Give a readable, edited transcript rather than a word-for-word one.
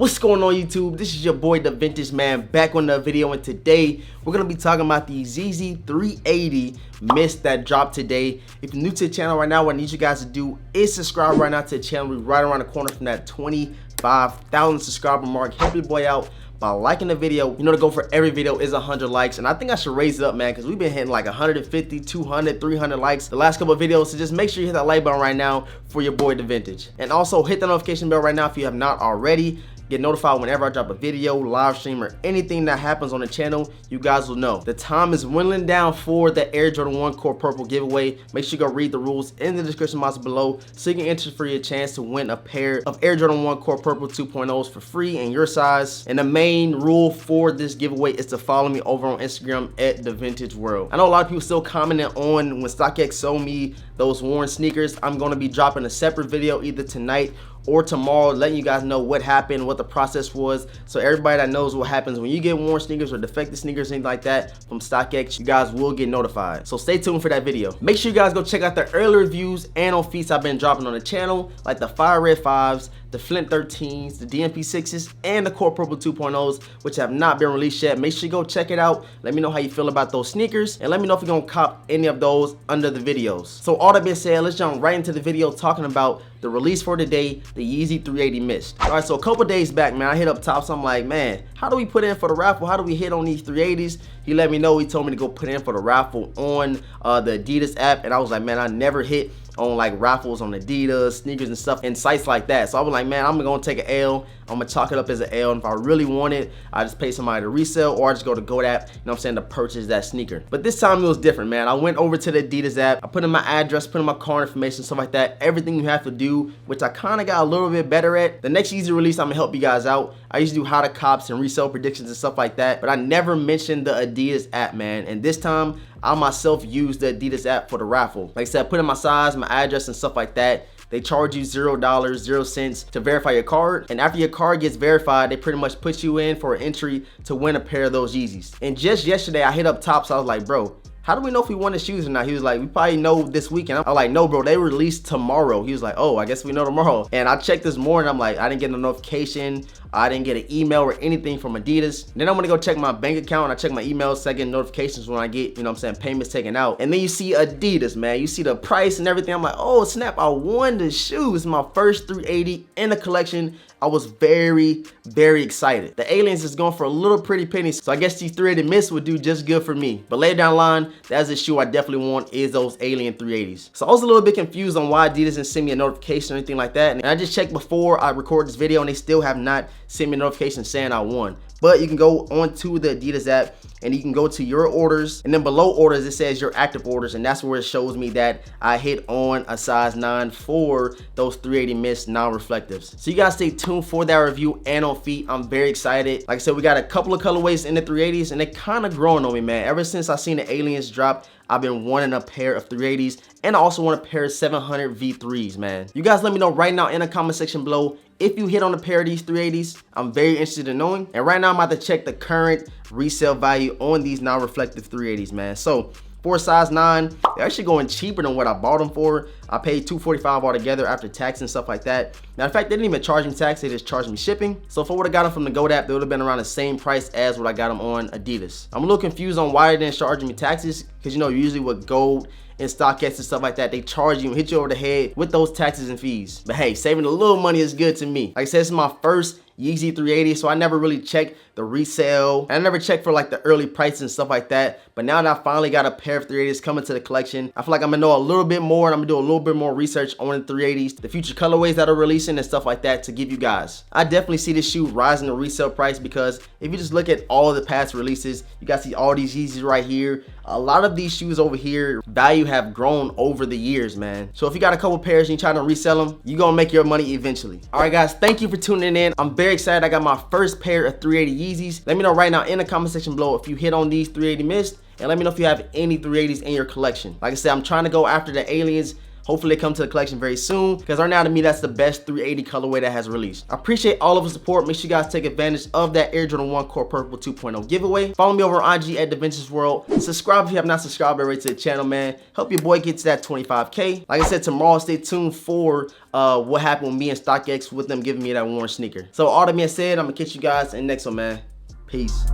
What's going on YouTube? This is your boy the Vintage Man back on the video, and today we're gonna be talking about the YEEZY 380 mist that dropped today. If you're new to the channel right now, what I need you guys to do is subscribe right now to the channel. We're right around the corner from that 25,000 subscriber mark. Help your boy out by liking the video. You know the goal for every video is 100 likes, and I think I should raise it up, man, because we've been hitting like 150, 200, 300 likes the last couple of videos. So just make sure you hit that like button right now for your boy the Vintage, and also hit the notification bell right now if you have not already. Get notified whenever I drop a video, live stream, or anything that happens on the channel. You guys will know. The time is dwindling down for the Air Jordan 1 Core Purple giveaway. Make sure you go read the rules in the description box below so you can enter for your chance to win a pair of Air Jordan 1 Core Purple 2.0s for free in your size. And the main rule for this giveaway is to follow me over on Instagram at Topz World. I know a lot of people still commenting on when StockX sold me those worn sneakers. I'm going to be dropping a separate video either tonight or tomorrow, letting you guys know what happened, what the process was, so everybody that knows what happens when you get worn sneakers or defective sneakers, anything like that from StockX, you guys will get notified. So stay tuned for that video. Make sure you guys go check out the early reviews and on feats I've been dropping on the channel, like the Fire Red 5s, the Flint 13s, the DMP 6s, and the Core Purple 2.0s, which have not been released yet. Make sure you go check it out. Let me know how you feel about those sneakers, and let me know if you're gonna cop any of those under the videos. So all that being said, let's jump right into the video talking about the release for today, the YEEZY 380 mist. All right, so a couple days back, man, I hit up Topz. I'm like, man, how do we put in for the raffle? How do we hit on these 380s? He let me know. He told me to go put in for the raffle on the Adidas app, and I was like, man, I never hit on like raffles on Adidas, sneakers and stuff, and sites like that. So I was like, man, I'm gonna take an L. I'm gonna chalk it up as an L, and if I really want it, I just pay somebody to resell, or I just go to GoDaddy, you know what I'm saying, to purchase that sneaker. But this time it was different, man. I went over to the Adidas app. I put in my address, put in my card information, stuff like that. Everything you have to do, which I kind of got a little bit better at. The next YEEZY release, I'm gonna help you guys out. I used to do how to cops and resale predictions and stuff like that, but I never mentioned the Adidas app, man. And this time, I myself used the Adidas app for the raffle. Like I said, I put in my size, my address, and stuff like that. They charge you $0, 0 cents to verify your card. And after your card gets verified, they pretty much put you in for an entry to win a pair of those YEEZYs. And just yesterday, I hit up Topz. I was like, bro, how do we know if we want the shoes or not? He was like, we probably know this weekend. I was like, no, bro, they release tomorrow. He was like, oh, I guess we know tomorrow. And I checked this morning. I'm like, I didn't get no notification. I didn't get an email or anything from Adidas. Then I'm gonna go check my bank account, and I check my emails, so I get notifications when I get, you know what I'm saying, payments taken out. And then you see Adidas, man. You see the price and everything. I'm like, oh, snap, I won the shoes. My first 380 in the collection. I was very, very excited. The aliens is going for a little pretty penny, so I guess these 380 mists would do just good for me. But later down the line, that's a shoe I definitely want, is those alien 380s. So I was a little bit confused on why Adidas didn't send me a notification or anything like that. And I just checked before I record this video, and they still have not sent me a notification saying I won. But you can go onto the Adidas app, and you can go to your orders, and then below orders it says your active orders, and that's where it shows me that I hit on a size 9 for those 380 mist non-reflectives. So you guys stay tuned for that review and on feet. I'm very excited. Like I said, we got a couple of colorways in the 380s, and they're kind of growing on me, man. Ever since I seen the aliens drop, I've been wanting a pair of 380s, and I also want a pair of 700 V3s, man. You guys let me know right now in the comment section below if you hit on a pair of these 380s. I'm very interested in knowing. And right now I'm about to check the current resale value on these non-reflective 380s, man. So for size 9, they're actually going cheaper than what I bought them for. I paid $245 altogether after tax and stuff like that. Now, in fact, they didn't even charge me tax, they just charged me shipping. So if I would have got them from the GoDaddy app, they would have been around the same price as what I got them on Adidas. I'm a little confused on why they didn't charge me taxes, because you know, usually with gold and StockX and stuff like that, they charge you and hit you over the head with those taxes and fees. But hey, saving a little money is good to me. Like I said, this is my first YEEZY 380, so I never really checked the resale. I never checked for like the early prices and stuff like that. But now that I finally got a pair of 380s coming to the collection, I feel like I'm gonna know a little bit more, and I'm gonna do a little bit more research on the 380s, the future colorways that are releasing and stuff like that to give you guys. I definitely see this shoe rising the resale price, because if you just look at all of the past releases, you guys see all these YEEZYs right here. A lot of these shoes over here, value have grown over the years, man. So if you got a couple pairs and you try to resell them, you're gonna make your money eventually. All right, guys, thank you for tuning in. I'm very excited. I got my first pair of 380 YEEZYs. Let me know right now in the comment section below if you hit on these 380 mist, and let me know if you have any 380s in your collection. Like I said, I'm trying to go after the aliens Hopefully they come to the collection very soon, because right now to me that's the best 380 colorway that has released. I appreciate all of the support. Make sure you guys take advantage of that Air Jordan 1 Core Purple 2.0 giveaway. Follow me over on IG at DEVINTAGE World. Subscribe if you have not subscribed already to the channel, man. Help your boy get to that 25K. Like I said, tomorrow stay tuned for what happened with me and StockX with them giving me that worn sneaker. So all that being said, I'm gonna catch you guys in the next one, man. Peace.